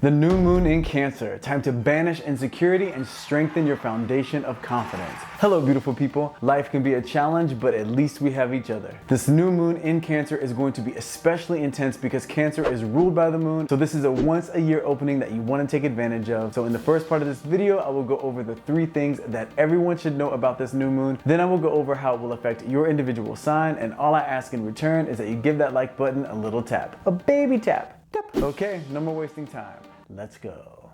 The new moon in Cancer, time to banish insecurity and strengthen your foundation of confidence. Hello beautiful people, life can be a challenge, but at least we have each other. This new moon in Cancer is going to be especially intense because Cancer is ruled by the moon, so this is a once a year opening that you want to take advantage of. So in the first part of this video, I will go over the 3 things that everyone should know about this new moon. Then I will go over how it will affect your individual sign, and all I ask in return is that you give that like button a little tap. A baby tap. Okay, no more wasting time. Let's go.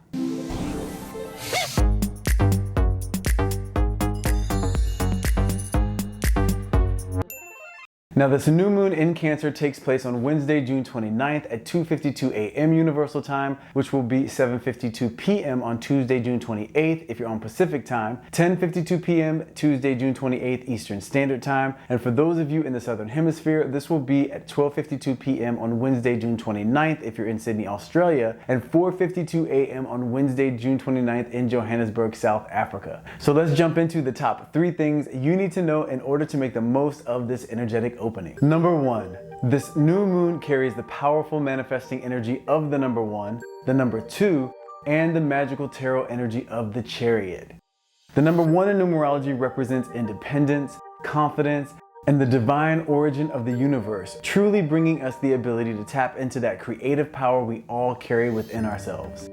Now this new moon in Cancer takes place on Wednesday, June 29th at 2:52 a.m. Universal Time, which will be 7:52 p.m. on Tuesday, June 28th if you're on Pacific Time, 10:52 p.m. Tuesday, June 28th Eastern Standard Time, and for those of you in the Southern Hemisphere, this will be at 12:52 p.m. on Wednesday, June 29th if you're in Sydney, Australia, and 4:52 a.m. on Wednesday, June 29th in Johannesburg, South Africa. So let's jump into the top 3 things you need to know in order to make the most of this energetic opening. Number 1, this new moon carries the powerful manifesting energy of the number 1, the number 2, and the magical tarot energy of the Chariot. The number 1 in numerology represents independence, confidence, and the divine origin of the universe, truly bringing us the ability to tap into that creative power we all carry within ourselves.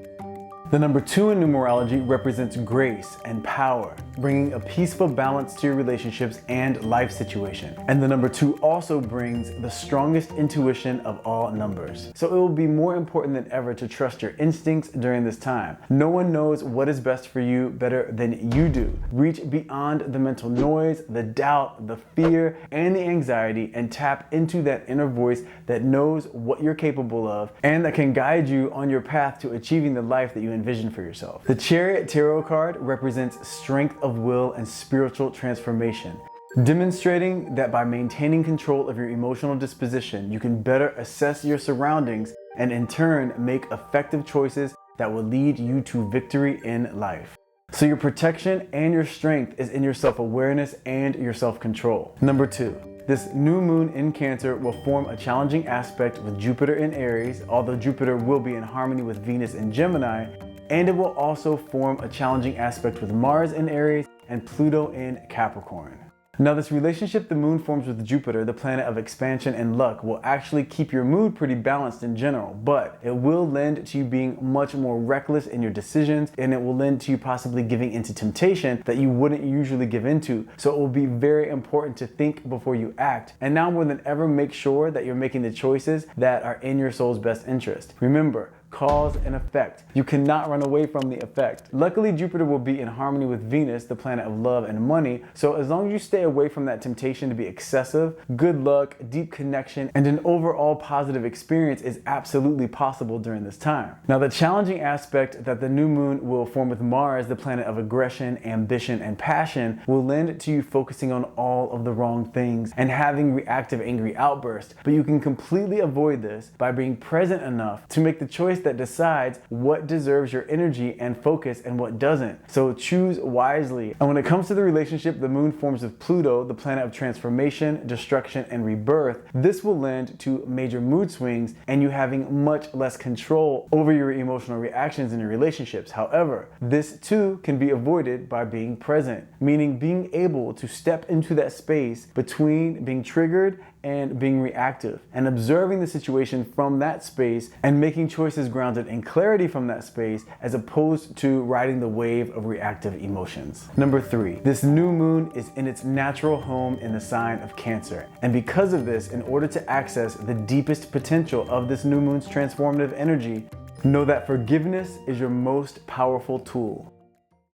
The number 2 in numerology represents grace and power, bringing a peaceful balance to your relationships and life situation. And the number 2 also brings the strongest intuition of all numbers. So it will be more important than ever to trust your instincts during this time. No one knows what is best for you better than you do. Reach beyond the mental noise, the doubt, the fear, and the anxiety, and tap into that inner voice that knows what you're capable of and that can guide you on your path to achieving the life that you envision for yourself. The Chariot Tarot card represents strength of will and spiritual transformation, demonstrating that by maintaining control of your emotional disposition, you can better assess your surroundings and in turn make effective choices that will lead you to victory in life. So your protection and your strength is in your self-awareness and your self-control. Number 2. This new moon in Cancer will form a challenging aspect with Jupiter in Aries, although Jupiter will be in harmony with Venus in Gemini, and it will also form a challenging aspect with Mars in Aries and Pluto in Capricorn. Now this relationship the moon forms with Jupiter, the planet of expansion and luck, will actually keep your mood pretty balanced in general, but it will lend to you being much more reckless in your decisions, and it will lend to you possibly giving into temptation that you wouldn't usually give into. So it will be very important to think before you act, and now more than ever make sure that you're making the choices that are in your soul's best interest. Remember, cause and effect. You cannot run away from the effect. Luckily, Jupiter will be in harmony with Venus, the planet of love and money, so as long as you stay away from that temptation to be excessive, good luck, deep connection, and an overall positive experience is absolutely possible during this time. Now, the challenging aspect that the new moon will form with Mars, the planet of aggression, ambition, and passion, will lend to you focusing on all of the wrong things and having reactive, angry outbursts, but you can completely avoid this by being present enough to make the choice that decides what deserves your energy and focus and what doesn't. So choose wisely. And when it comes to the relationship the moon forms with Pluto, the planet of transformation, destruction, and rebirth, this will lend to major mood swings and you having much less control over your emotional reactions in your relationships. However, this too can be avoided by being present, meaning being able to step into that space between being triggered and being reactive, and observing the situation from that space and making choices grounded in clarity from that space as opposed to riding the wave of reactive emotions. Number 3, this new moon is in its natural home in the sign of Cancer. And because of this, in order to access the deepest potential of this new moon's transformative energy, know that forgiveness is your most powerful tool.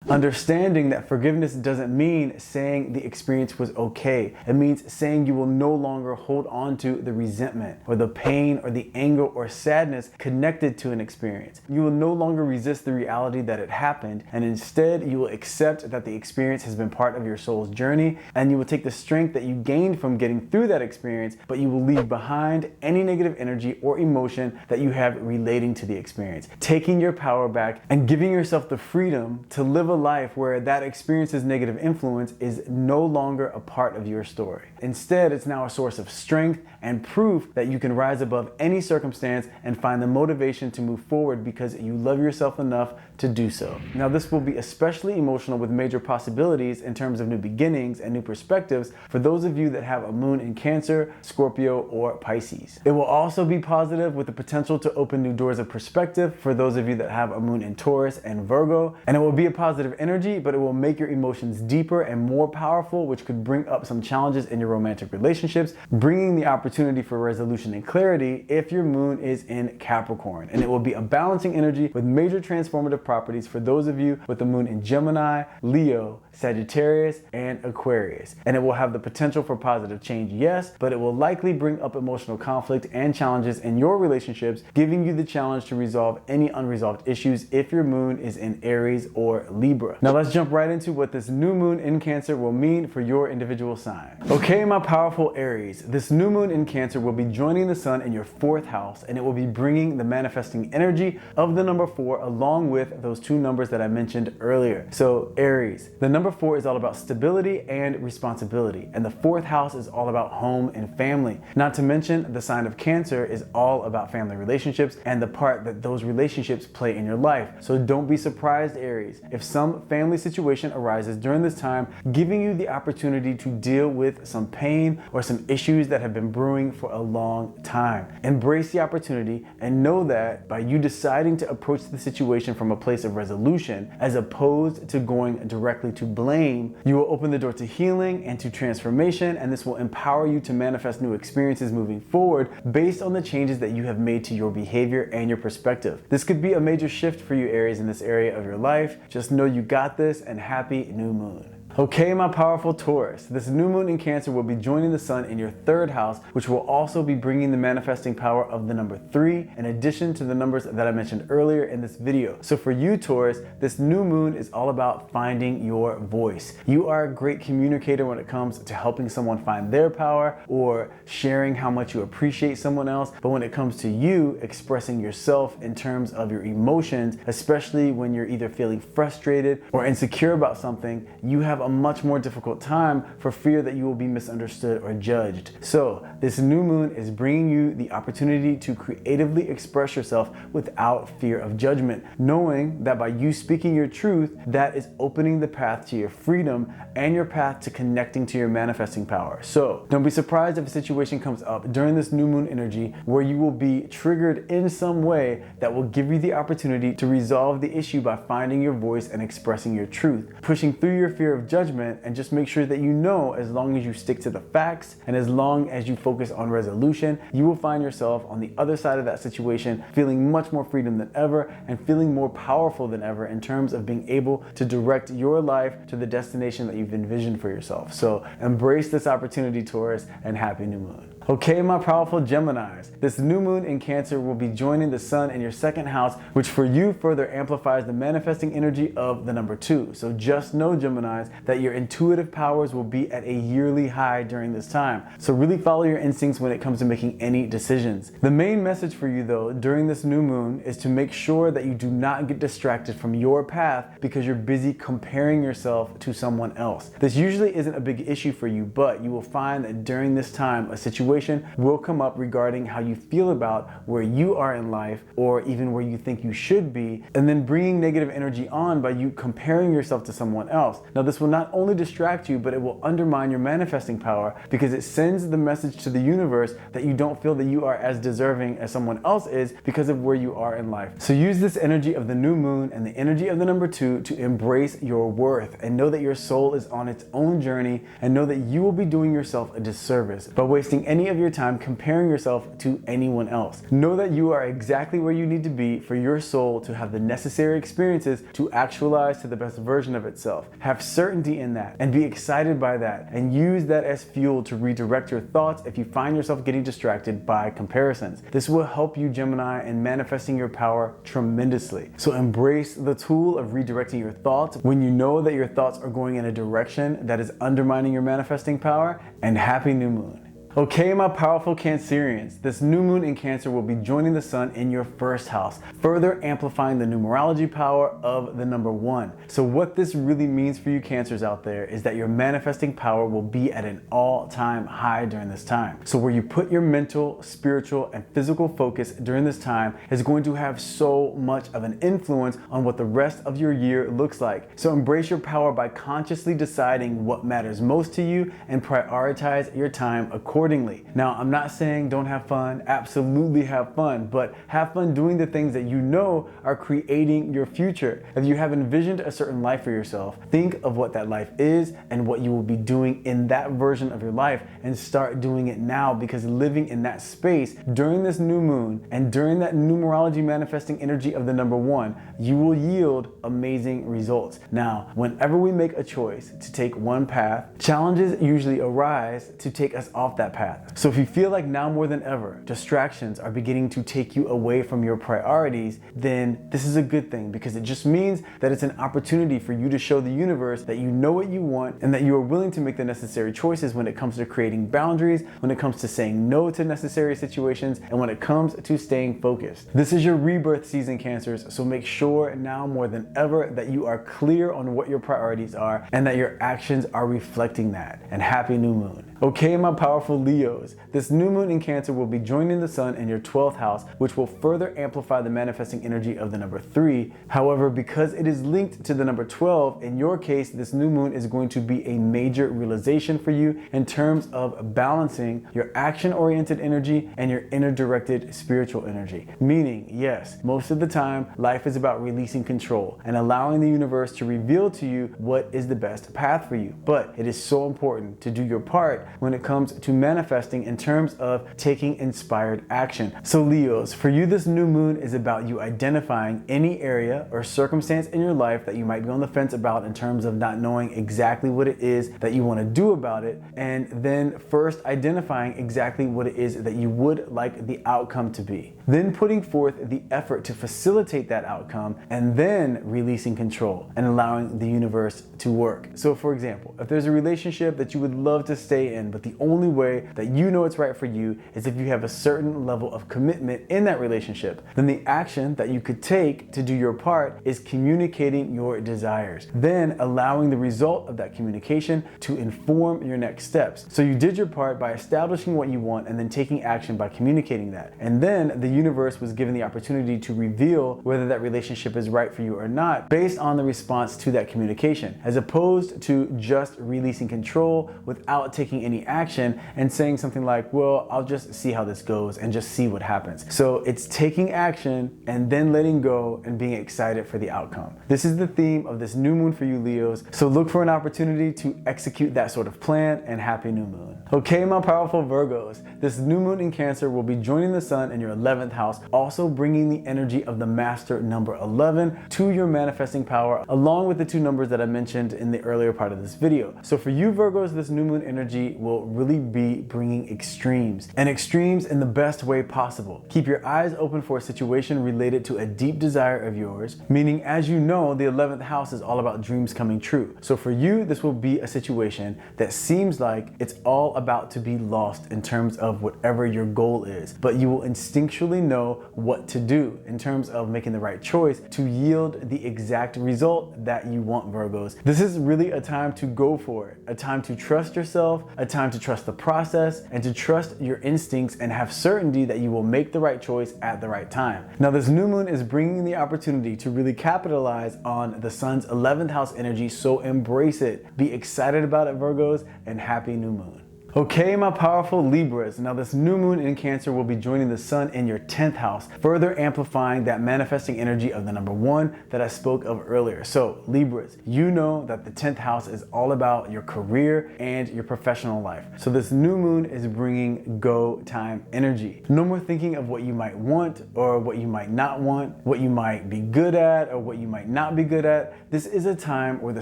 Understanding that forgiveness doesn't mean saying the experience was okay. It means saying you will no longer hold on to the resentment or the pain or the anger or sadness connected to an experience. You will no longer resist the reality that it happened, and instead you will accept that the experience has been part of your soul's journey, and you will take the strength that you gained from getting through that experience, but you will leave behind any negative energy or emotion that you have relating to the experience, taking your power back and giving yourself the freedom to live a life where that experience's negative influence is no longer a part of your story. Instead, it's now a source of strength and proof that you can rise above any circumstance and find the motivation to move forward because you love yourself enough to do so. Now, this will be especially emotional with major possibilities in terms of new beginnings and new perspectives for those of you that have a moon in Cancer, Scorpio, or Pisces. It will also be positive with the potential to open new doors of perspective for those of you that have a moon in Taurus and Virgo. And it will be a positive energy, but it will make your emotions deeper and more powerful, which could bring up some challenges in your romantic relationships, bringing the opportunity for resolution and clarity if your moon is in Capricorn. And it will be a balancing energy with major transformative properties for those of you with the moon in Gemini, Leo, Sagittarius, and Aquarius. And it will have the potential for positive change, yes, but it will likely bring up emotional conflict and challenges in your relationships, giving you the challenge to resolve any unresolved issues if your moon is in Aries or Libra. Now let's jump right into what this new moon in Cancer will mean for your individual sign. Okay, my powerful Aries, this new moon in Cancer will be joining the sun in your 4th house, and it will be bringing the manifesting energy of the number 4 along with those 2 numbers that I mentioned earlier. So Aries, the number 4 is all about stability and responsibility, and the 4th house is all about home and family. Not to mention, the sign of Cancer is all about family relationships and the part that those relationships play in your life. So don't be surprised, Aries, if some family situation arises during this time, giving you the opportunity to deal with some pain or some issues that have been brewing for a long time. Embrace the opportunity and know that by you deciding to approach the situation from a place of resolution as opposed to going directly to blame, you will open the door to healing and to transformation, and this will empower you to manifest new experiences moving forward based on the changes that you have made to your behavior and your perspective. This could be a major shift for you, Aries, in this area of your life. Just know you got this, and happy new moon. Okay, my powerful Taurus, this new moon in Cancer will be joining the sun in your 3rd house, which will also be bringing the manifesting power of the number 3, in addition to the numbers that I mentioned earlier in this video. So for you, Taurus, this new moon is all about finding your voice. You are a great communicator when it comes to helping someone find their power or sharing how much you appreciate someone else. But when it comes to you expressing yourself in terms of your emotions, especially when you're either feeling frustrated or insecure about something, you have a much more difficult time for fear that you will be misunderstood or judged. So this new moon is bringing you the opportunity to creatively express yourself without fear of judgment, knowing that by you speaking your truth, that is opening the path to your freedom and your path to connecting to your manifesting power. So don't be surprised if a situation comes up during this new moon energy where you will be triggered in some way that will give you the opportunity to resolve the issue by finding your voice and expressing your truth, pushing through your fear of judgment, and just make sure that you know, as long as you stick to the facts and as long as you focus on resolution, you will find yourself on the other side of that situation feeling much more freedom than ever and feeling more powerful than ever in terms of being able to direct your life to the destination that you've envisioned for yourself. So embrace this opportunity, Taurus, and happy new moon. Okay, my powerful Geminis, this new moon in Cancer will be joining the sun in your 2nd house, which for you further amplifies the manifesting energy of the number 2. So just know, Geminis, that your intuitive powers will be at a yearly high during this time. So really follow your instincts when it comes to making any decisions. The main message for you, though, during this new moon is to make sure that you do not get distracted from your path because you're busy comparing yourself to someone else. This usually isn't a big issue for you, but you will find that during this time, a situation will come up regarding how you feel about where you are in life or even where you think you should be, and then bringing negative energy on by you comparing yourself to someone else. Now, this will not only distract you, but it will undermine your manifesting power because it sends the message to the universe that you don't feel that you are as deserving as someone else is because of where you are in life. So use this energy of the new moon and the energy of the number 2 to embrace your worth and know that your soul is on its own journey, and know that you will be doing yourself a disservice by wasting any of your time comparing yourself to anyone else. Know that you are exactly where you need to be for your soul to have the necessary experiences to actualize to the best version of itself. Have certainty in that and be excited by that, and use that as fuel to redirect your thoughts if you find yourself getting distracted by comparisons. This will help you, Gemini, in manifesting your power tremendously. So embrace the tool of redirecting your thoughts when you know that your thoughts are going in a direction that is undermining your manifesting power, and happy new moon. Okay, my powerful Cancerians, this new moon in Cancer will be joining the sun in your first house, further amplifying the numerology power of the number 1. So what this really means for you Cancers out there is that your manifesting power will be at an all-time high during this time. So where you put your mental, spiritual, and physical focus during this time is going to have so much of an influence on what the rest of your year looks like. So embrace your power by consciously deciding what matters most to you and prioritize your time accordingly. Now, I'm not saying don't have fun, absolutely have fun, but have fun doing the things that you know are creating your future. If you have envisioned a certain life for yourself, think of what that life is and what you will be doing in that version of your life and start doing it now, because living in that space during this new moon and during that numerology manifesting energy of the number 1, you will yield amazing results. Now, whenever we make a choice to take one path, challenges usually arise to take us off that path. So if you feel like now more than ever, distractions are beginning to take you away from your priorities, then this is a good thing, because it just means that it's an opportunity for you to show the universe that you know what you want and that you are willing to make the necessary choices when it comes to creating boundaries, when it comes to saying no to necessary situations, and when it comes to staying focused. This is your rebirth season, Cancers, so make sure now more than ever that you are clear on what your priorities are and that your actions are reflecting that. And happy new moon. Okay, my powerful Leos, this new moon in Cancer will be joining the sun in your 12th house, which will further amplify the manifesting energy of the number 3. However, because it is linked to the number 12, in your case, this new moon is going to be a major realization for you in terms of balancing your action-oriented energy and your inner-directed spiritual energy. Meaning, yes, most of the time, life is about releasing control and allowing the universe to reveal to you what is the best path for you. But it is so important to do your part when it comes to manifesting in terms of taking inspired action. So Leos, for you this new moon is about you identifying any area or circumstance in your life that you might be on the fence about in terms of not knowing exactly what it is that you want to do about it, and then first identifying exactly what it is that you would like the outcome to be. Then putting forth the effort to facilitate that outcome, and then releasing control and allowing the universe to work. So for example, if there's a relationship that you would love to stay in, but the only way that you know it's right for you is if you have a certain level of commitment in that relationship, then the action that you could take to do your part is communicating your desires, then allowing the result of that communication to inform your next steps. So you did your part by establishing what you want and then taking action by communicating that. And then the universe was given the opportunity to reveal whether that relationship is right for you or not based on the response to that communication, as opposed to just releasing control without taking any action and saying something like, well, I'll just see how this goes and just see what happens. So it's taking action and then letting go and being excited for the outcome. This is the theme of this new moon for you Leos. So look for an opportunity to execute that sort of plan, and happy new moon. Okay, my powerful Virgos, this new moon in Cancer will be joining the sun in your 11th house, also bringing the energy of the master number 11 to your manifesting power, along with the 2 numbers that I mentioned in the earlier part of this video. So for you Virgos, this new moon energy will really be bringing extremes, and extremes in the best way possible. Keep your eyes open for a situation related to a deep desire of yours, meaning, as you know, the 11th house is all about dreams coming true. So for you, this will be a situation that seems like it's all about to be lost in terms of whatever your goal is, but you will instinctually know what to do in terms of making the right choice to yield the exact result that you want, Virgos. This is really a time to go for it, a time to trust yourself, a time to trust the process, and to trust your instincts and have certainty that you will make the right choice at the right time. Now, this new moon is bringing the opportunity to really capitalize on the sun's 11th house energy, so embrace it. Be excited about it, Virgos, and happy new moon. Okay, my powerful Libras, now this new moon in Cancer will be joining the sun in your 10th house, further amplifying that manifesting energy of the number 1 that I spoke of earlier. So Libras, you know that the 10th house is all about your career and your professional life. So this new moon is bringing go time energy. No more thinking of what you might want or what you might not want, what you might be good at or what you might not be good at. This is a time where the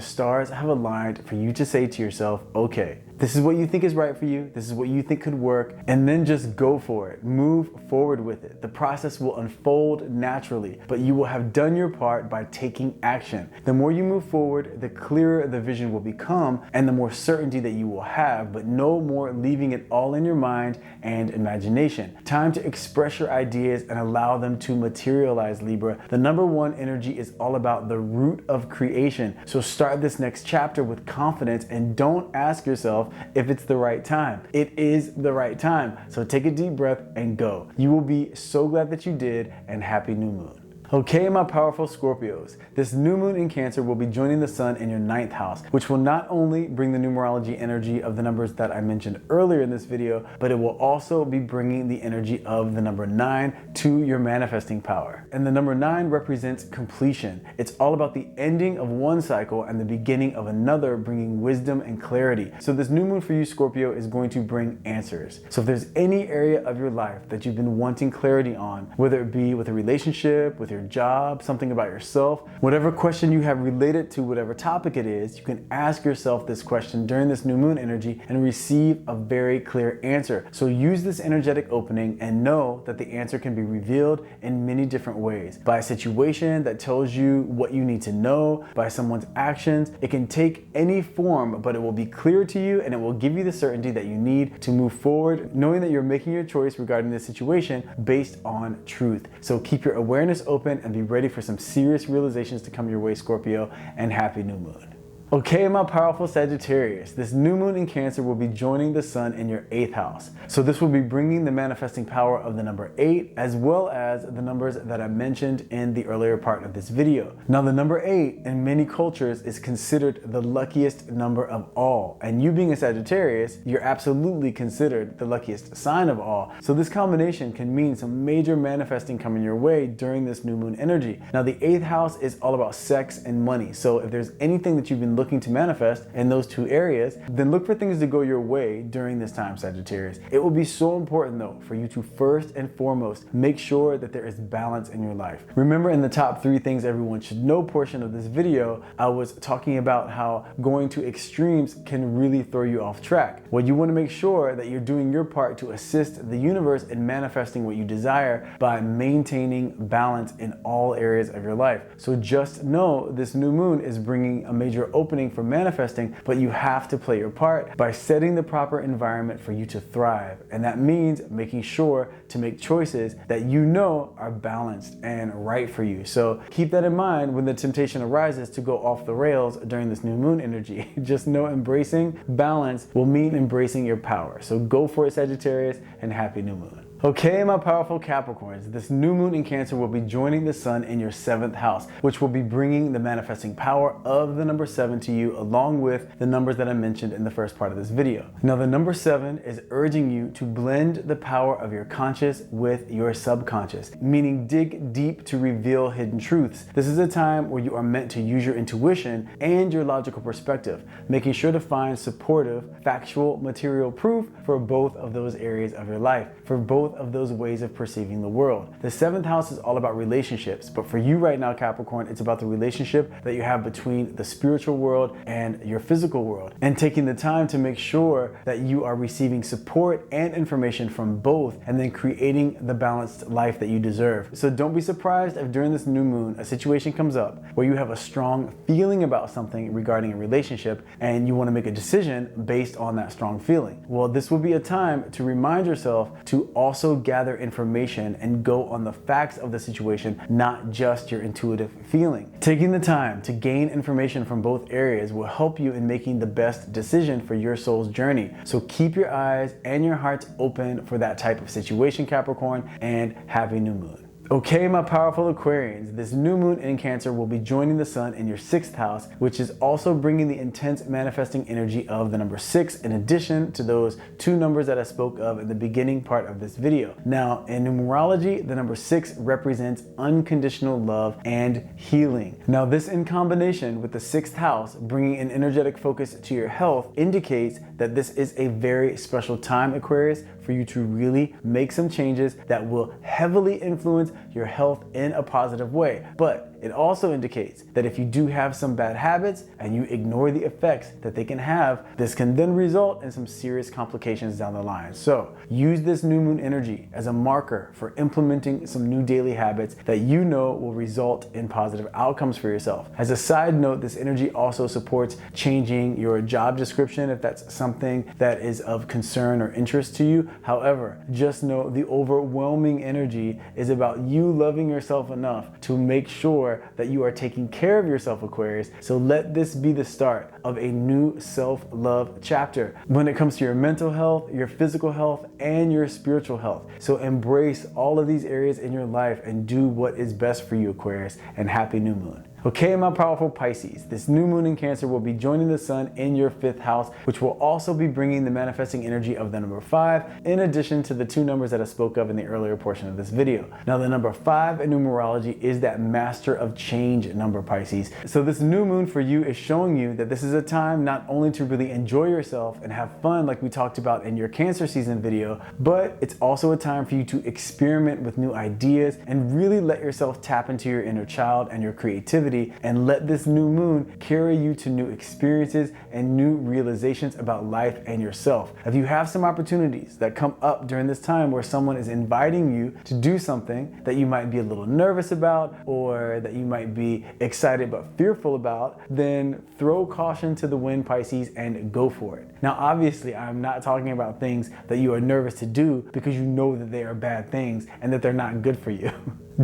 stars have aligned for you to say to yourself, okay, this is what you think is right for for you, this is what you think could work, and then just go for it. Move forward with it. The process will unfold naturally, but you will have done your part by taking action. The more you move forward, the clearer the vision will become and the more certainty that you will have, but no more leaving it all in your mind and imagination. Time to express your ideas and allow them to materialize, Libra. The number one energy is all about the root of creation. So start this next chapter with confidence and don't ask yourself if it's the right time. It is the right time. So take a deep breath and go. You will be so glad that you did, and happy new moon. Okay, my powerful Scorpios, this new moon in Cancer will be joining the sun in your 9th house, which will not only bring the numerology energy of the numbers that I mentioned earlier in this video, but it will also be bringing the energy of the number 9 to your manifesting power. And the number 9 represents completion. It's all about the ending of one cycle and the beginning of another, bringing wisdom and clarity. So this new moon for you, Scorpio, is going to bring answers. So if there's any area of your life that you've been wanting clarity on, whether it be with a relationship, with your job, something about yourself, whatever question you have related to whatever topic it is, you can ask yourself this question during this new moon energy and receive a very clear answer. So use this energetic opening and know that the answer can be revealed in many different ways. By a situation that tells you what you need to know, by someone's actions. It can take any form, but it will be clear to you and it will give you the certainty that you need to move forward, knowing that you're making your choice regarding this situation based on truth. So keep your awareness open and be ready for some serious realizations to come your way, Scorpio, and happy new moon. Okay, my powerful Sagittarius, this new moon in Cancer will be joining the sun in your 8th house. So this will be bringing the manifesting power of the number 8 as well as the numbers that I mentioned in the earlier part of this video. Now the number 8 in many cultures is considered the luckiest number of all. And you being a Sagittarius, you're absolutely considered the luckiest sign of all. So this combination can mean some major manifesting coming your way during this new moon energy. Now the 8th house is all about sex and money. So if there's anything that you've been looking to manifest in those two areas, then look for things to go your way during this time, Sagittarius. It will be so important though for you to first and foremost make sure that there is balance in your life. Remember, in the top 3 things everyone should know portion of this video, I was talking about how going to extremes can really throw you off track. Well, you want to make sure that you're doing your part to assist the universe in manifesting what you desire by maintaining balance in all areas of your life. So just know this new moon is bringing a major opening for manifesting, but you have to play your part by setting the proper environment for you to thrive. And that means making sure to make choices that you know are balanced and right for you. So keep that in mind when the temptation arises to go off the rails during this new moon energy. Just know embracing balance will mean embracing your power. So go for it, Sagittarius, and happy new moon. Okay, my powerful Capricorns, this new moon in Cancer will be joining the sun in your 7th house, which will be bringing the manifesting power of the number 7 to you, along with the numbers that I mentioned in the first part of this video. Now, the number 7 is urging you to blend the power of your conscious with your subconscious, meaning dig deep to reveal hidden truths. This is a time where you are meant to use your intuition and your logical perspective, making sure to find supportive, factual, material proof for both of those areas of your life, for both of those ways of perceiving the world. The 7th house is all about relationships, but for you right now, Capricorn, it's about the relationship that you have between the spiritual world and your physical world, and taking the time to make sure that you are receiving support and information from both, and then creating the balanced life that you deserve. So don't be surprised if during this new moon a situation comes up where you have a strong feeling about something regarding a relationship and you want to make a decision based on that strong feeling. Well, this will be a time to remind yourself to also gather information and go on the facts of the situation, not just your intuitive feeling. Taking the time to gain information from both areas will help you in making the best decision for your soul's journey. So keep your eyes and your hearts open for that type of situation, Capricorn, and happy new moon. Okay, my powerful Aquarians, this new moon in Cancer will be joining the sun in your 6th house, which is also bringing the intense manifesting energy of the number 6, in addition to those 2 numbers that I spoke of in the beginning part of this video. Now, in numerology, the number 6 represents unconditional love and healing. Now, this in combination with the 6th house, bringing an energetic focus to your health, indicates that this is a very special time, Aquarius, for you to really make some changes that will heavily influence your health in a positive way. But It also indicates that if you do have some bad habits and you ignore the effects that they can have, this can then result in some serious complications down the line. So use this new moon energy as a marker for implementing some new daily habits that you know will result in positive outcomes for yourself. As a side note, this energy also supports changing your job description if that's something that is of concern or interest to you. However, just know the overwhelming energy is about you loving yourself enough to make sure that you are taking care of yourself, Aquarius. So let this be the start of a new self-love chapter when it comes to your mental health, your physical health, and your spiritual health. So embrace all of these areas in your life and do what is best for you, Aquarius, and happy new moon. Okay, my powerful Pisces, this new moon in Cancer will be joining the sun in your 5th house, which will also be bringing the manifesting energy of the number 5, in addition to the 2 numbers that I spoke of in the earlier portion of this video. Now, the number 5 in numerology is that master of change number, Pisces. So this new moon for you is showing you that this is a time not only to really enjoy yourself and have fun like we talked about in your Cancer season video, but it's also a time for you to experiment with new ideas and really let yourself tap into your inner child and your creativity, and let this new moon carry you to new experiences and new realizations about life and yourself. If you have some opportunities that come up during this time where someone is inviting you to do something that you might be a little nervous about or that you might be excited but fearful about, then throw caution to the wind, Pisces, and go for it. Now, obviously, I'm not talking about things that you are nervous to do because you know that they are bad things and that they're not good for you.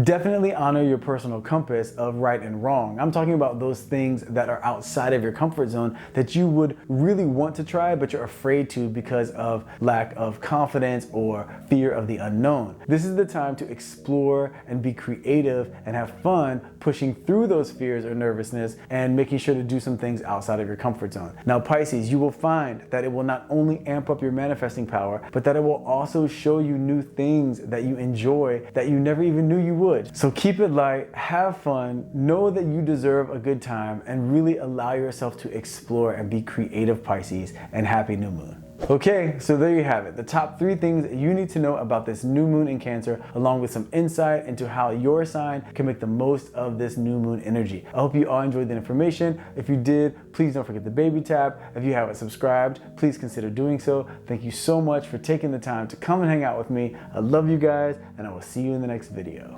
Definitely honor your personal compass of right and wrong. I'm talking about those things that are outside of your comfort zone that you would really want to try, but you're afraid to because of lack of confidence or fear of the unknown. This is the time to explore and be creative and have fun pushing through those fears or nervousness and making sure to do some things outside of your comfort zone. Now, Pisces, you will find that it will not only amp up your manifesting power, but that it will also show you new things that you enjoy that you never even knew you would. So keep it light, have fun, know that you deserve a good time, and really allow yourself to explore and be creative, Pisces, and happy new moon. Okay, so there you have it. The top 3 things you need to know about this new moon in Cancer, along with some insight into how your sign can make the most of this new moon energy. I hope you all enjoyed the information. If you did, please don't forget the baby tap. If you haven't subscribed, please consider doing so. Thank you so much for taking the time to come and hang out with me. I love you guys, and I will see you in the next video.